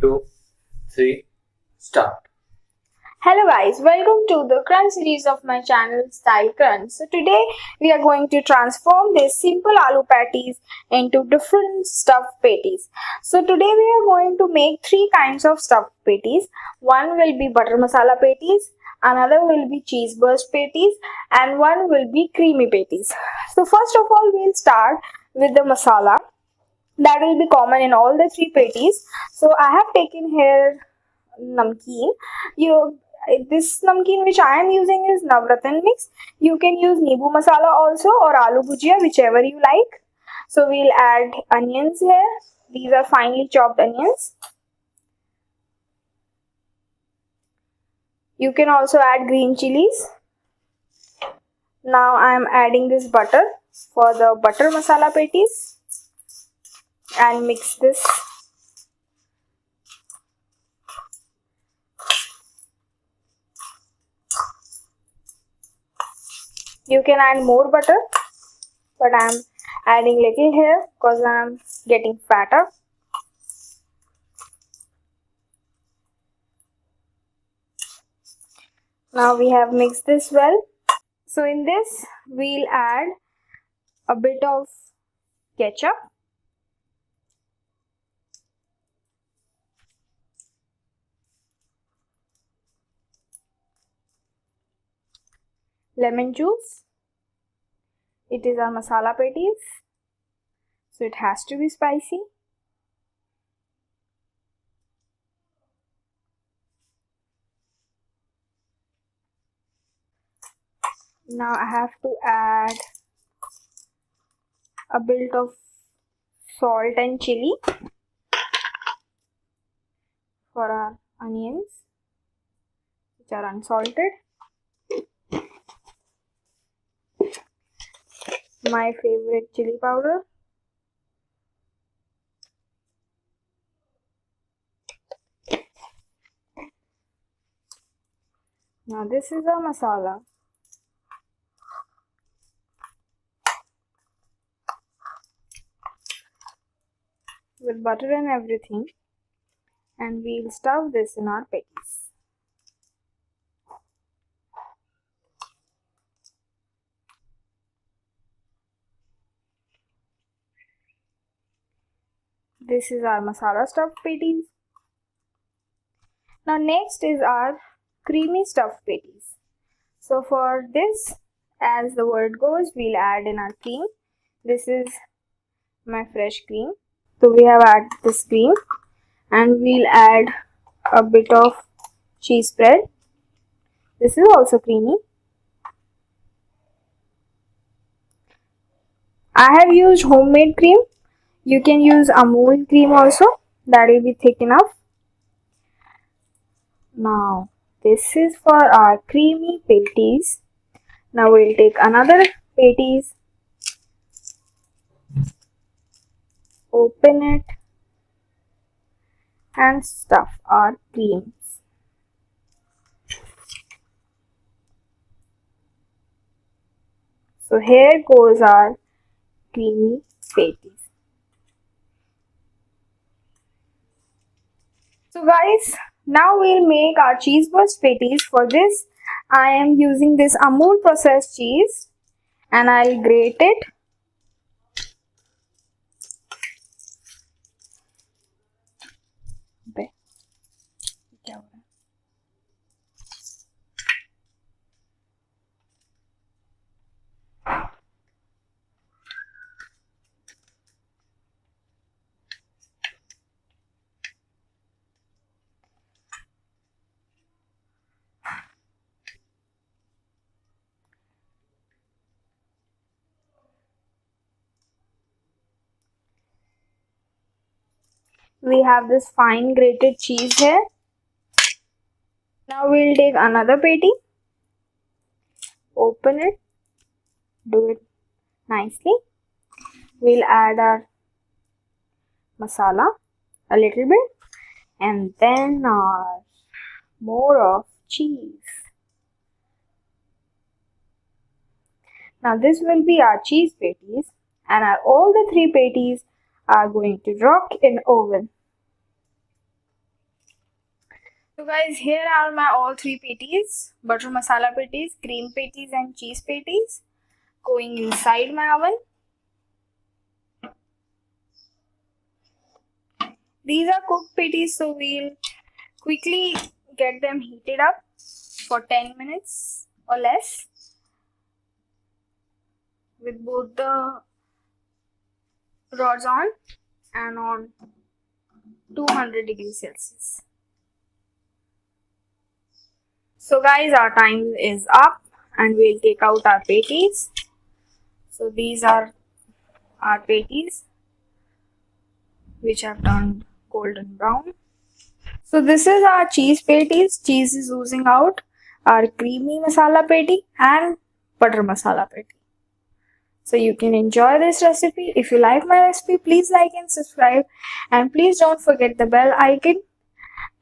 2, 3, start. Hello guys, welcome to the crunch series of my channel Style Crunch. So today we are going to transform these simple aloo patties into different stuffed patties. So today we are going to make three kinds of stuffed patties. One will be butter masala patties, another will be cheese burst patties, and one will be creamy patties. So first of all we'll start with the masala that will be common in all the three patties. So I have taken here namkeen. You This namkeen which I am using is Navratan mix. You can use Nibu masala also or aloo bhujia, whichever you like. So we'll add onions here. These are finely chopped onions. You can also add green chilies. Now I am adding this butter for the butter masala patties and mix this. You can add more butter, but I am adding little here because I am getting fatter. Now we have mixed this well. So in this we'll add a bit of ketchup, lemon juice. It is our masala patties, so it has to be spicy. Now I have to add a bit of salt and chili for our onions, which are unsalted. My favorite chili powder. Now this is our masala. With butter and everything, and we'll stuff this in our patties. This is our masala stuffed patties. Now next is our creamy stuffed patties. So for this, as the word goes, we'll add in our cream. This is my fresh cream. So we have added this cream and we'll add a bit of cheese spread. This is also creamy. I have used homemade cream. You can use Amul cream also. That will be thick enough. Now this is for our creamy patties. Now we'll take another patties, open it and stuff our creams. So here goes our creamy patties. So guys, now we'll make our cheese burst patties. For this, I am using this Amul processed cheese and I'll grate it. We have this fine grated cheese here. Now we'll take another patty, open it, do it nicely. We'll add our masala a little bit and then our more of cheese. Now this will be our cheese patties and all the three patties are going to rock in oven. So guys, here are my all three patties: butter masala patties, cream patties and cheese patties going inside my oven. These are cooked patties, so we'll quickly get them heated up for 10 minutes or less with both the rods on and on 200 degrees Celsius. So guys, our time is up and we'll take out our patties. So these are our patties which have turned golden brown. So this is our cheese patties. Cheese is oozing out. Our creamy masala patty and butter masala patty. So you can enjoy this recipe. If you like my recipe, please like and subscribe. And please don't forget the bell icon.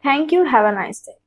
Thank you. Have a nice day.